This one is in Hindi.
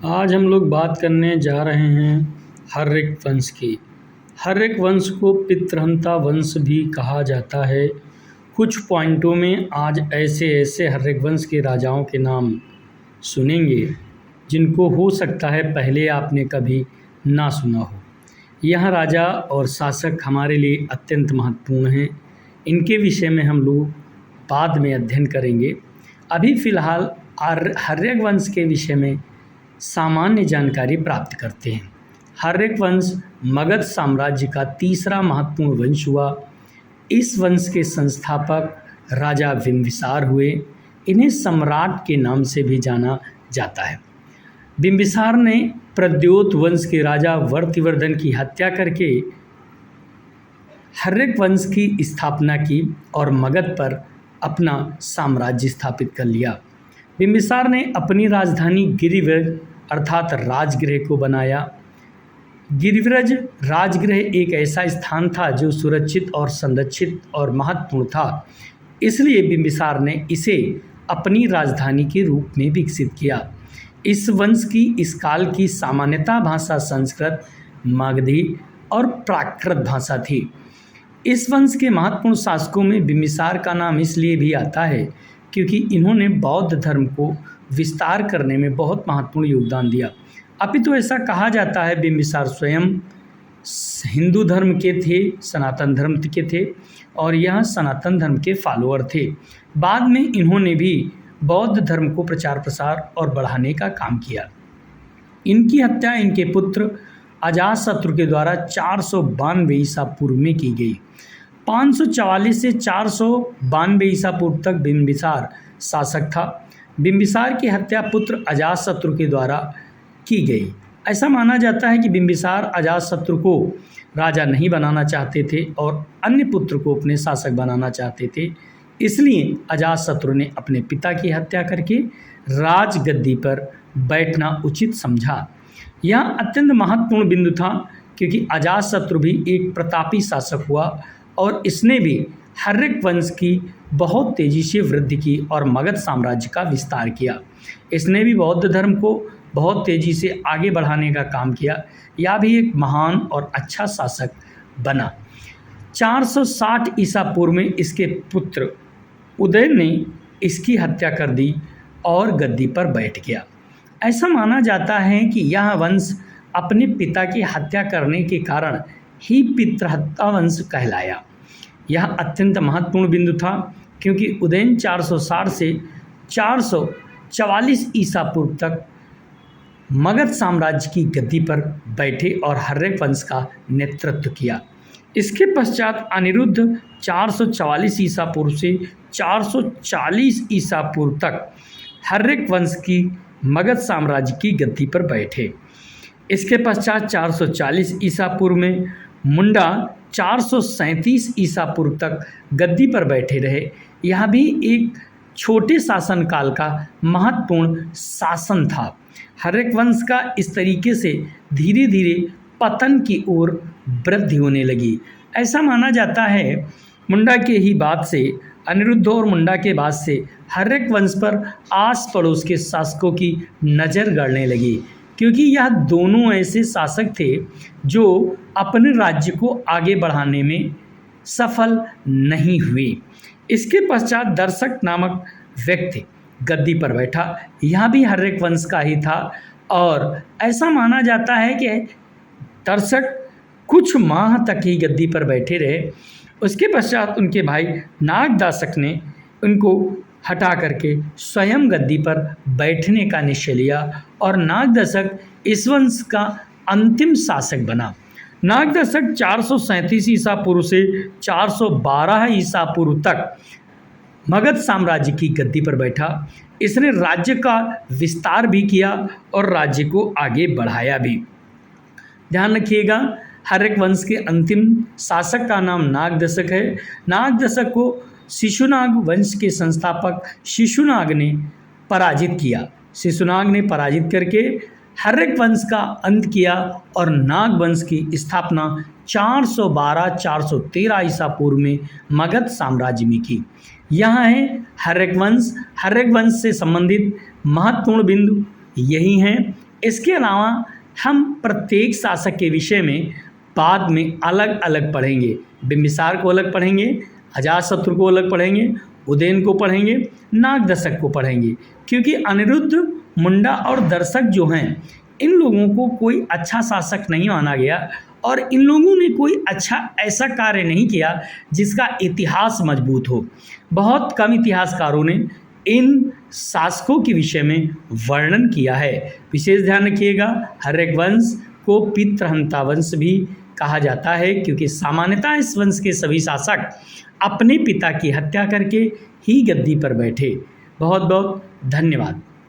आज हम लोग बात करने जा रहे हैं हर्यक वंश की। हर्यक वंश को पितृहंता वंश भी कहा जाता है। कुछ पॉइंटों में आज ऐसे ऐसे हर्यक वंश के राजाओं के नाम सुनेंगे जिनको हो सकता है पहले आपने कभी ना सुना हो। यह राजा और शासक हमारे लिए अत्यंत महत्वपूर्ण हैं। इनके विषय में हम लोग बाद में अध्ययन करेंगे। अभी फ़िलहाल हर्यक वंश के विषय में सामान्य जानकारी प्राप्त करते हैं। हर्यक वंश मगध साम्राज्य का तीसरा महत्वपूर्ण वंश हुआ। इस वंश के संस्थापक राजा बिंबिसार हुए। इन्हें सम्राट के नाम से भी जाना जाता है। बिंबिसार ने प्रद्योत वंश के राजा वर्तिवर्धन की हत्या करके हर्यक वंश की स्थापना की और मगध पर अपना साम्राज्य स्थापित कर लिया। बिंबिसार ने अपनी राजधानी गिरिव्रज अर्थात राजगृह को बनाया। गिरिव्रज राजगृह एक ऐसा स्थान था जो सुरक्षित और संरक्षित और महत्वपूर्ण था, इसलिए बिंबिसार ने इसे अपनी राजधानी के रूप में विकसित किया। इस वंश की इस काल की सामान्यतः भाषा संस्कृत, मगधी और प्राकृत भाषा थी। इस वंश के महत्वपूर्ण शासकों में बिंबिसार का नाम इसलिए भी आता है क्योंकि इन्होंने बौद्ध धर्म को विस्तार करने में बहुत महत्वपूर्ण योगदान दिया। अपितु ऐसा कहा जाता है बिंबिसार स्वयं हिंदू धर्म के थे, सनातन धर्म के थे और यह सनातन धर्म के फॉलोअर थे। बाद में इन्होंने भी बौद्ध धर्म को प्रचार प्रसार और बढ़ाने का काम किया। इनकी हत्या इनके पुत्र अजातशत्रु के द्वारा 492 ईसा पूर्व में की गई। 544 से 492 ईसा पूर्व तक बिंबिसार शासक था। बिंबिसार की हत्या पुत्र अजातशत्रु के द्वारा की गई। ऐसा माना जाता है कि बिंबिसार अजातशत्रु को राजा नहीं बनाना चाहते थे और अन्य पुत्र को अपने शासक बनाना चाहते थे, इसलिए अजातशत्रु ने अपने पिता की हत्या करके राजगद्दी पर बैठना उचित समझा। यह अत्यंत महत्वपूर्ण बिंदु था क्योंकि अजातशत्रु भी एक प्रतापी शासक हुआ और इसने भी हर्यक वंश की बहुत तेज़ी से वृद्धि की और मगध साम्राज्य का विस्तार किया। इसने भी बौद्ध धर्म को बहुत तेज़ी से आगे बढ़ाने का काम किया। यह भी एक महान और अच्छा शासक बना। 460 ईसा पूर्व में इसके पुत्र उदयन ने इसकी हत्या कर दी और गद्दी पर बैठ गया। ऐसा माना जाता है कि यह वंश अपने पिता की हत्या करने के कारण ही पितृहत्या वंश कहलाया। यह अत्यंत महत्वपूर्ण बिंदु था क्योंकि उदयन 460 से 444 ईसा पूर्व तक मगध साम्राज्य की गद्दी पर बैठे और हर्यक वंश का नेतृत्व किया। इसके पश्चात अनिरुद्ध 444 ईसा पूर्व से 440 ईसा पूर्व तक हर्यक वंश की मगध साम्राज्य की गद्दी पर बैठे। इसके पश्चात 440 ईसा पूर्व में मुंडा 437 ईसा पूर्व तक गद्दी पर बैठे रहे। यह भी एक छोटे शासनकाल का महत्वपूर्ण शासन था। हर्यक वंश का इस तरीके से धीरे धीरे पतन की ओर वृद्धि होने लगी। ऐसा माना जाता है मुंडा के ही बाद से अनिरुद्ध और मुंडा के बाद से हर्यक वंश पर आस पड़ोस के शासकों की नज़र गड़ने लगी क्योंकि यह दोनों ऐसे शासक थे जो अपने राज्य को आगे बढ़ाने में सफल नहीं हुए। इसके पश्चात दर्शक नामक व्यक्ति गद्दी पर बैठा। यह भी हर्यक वंश का ही था और ऐसा माना जाता है कि दर्शक कुछ माह तक ही गद्दी पर बैठे रहे। उसके पश्चात उनके भाई नागदशक ने उनको हटा करके स्वयं गद्दी पर बैठने का निश्चय लिया और नागदशक इस वंश का अंतिम शासक बना। नागदशक 437 ईसा पूर्व से 412 ईसा पूर्व तक मगध साम्राज्य की गद्दी पर बैठा। इसने राज्य का विस्तार भी किया और राज्य को आगे बढ़ाया भी। ध्यान रखिएगा, हर्यक वंश के अंतिम शासक का नाम नागदशक है। नागदशक को शिशुनाग वंश के संस्थापक शिशुनाग ने पराजित किया। शिशुनाग ने पराजित करके हर्यक वंश का अंत किया और नाग वंश की स्थापना 412-413 ईसा पूर्व में मगध साम्राज्य में की। यहाँ है हर्यक वंश। हर्यक वंश से संबंधित महत्वपूर्ण बिंदु यही हैं इसके अलावा हम प्रत्येक शासक के विषय में बाद में अलग अलग पढ़ेंगे। बिंबिसार को अलग पढ़ेंगे, अजातशत्रु को अलग पढ़ेंगे, उदयन को पढ़ेंगे, नागदशक को पढ़ेंगे, क्योंकि अनिरुद्ध, मुंडा और दर्शक जो हैं इन लोगों को कोई अच्छा शासक नहीं माना गया और इन लोगों ने कोई अच्छा ऐसा कार्य नहीं किया जिसका इतिहास मजबूत हो। बहुत कम इतिहासकारों ने इन शासकों के विषय में वर्णन किया है। विशेष ध्यान रखिएगा, हर्यक वंश को पितृहंता वंश भी कहा जाता है, क्योंकि सामान्यतः इस वंश के सभी शासक अपने पिता की हत्या करके ही गद्दी पर बैठे। बहुत बहुत धन्यवाद।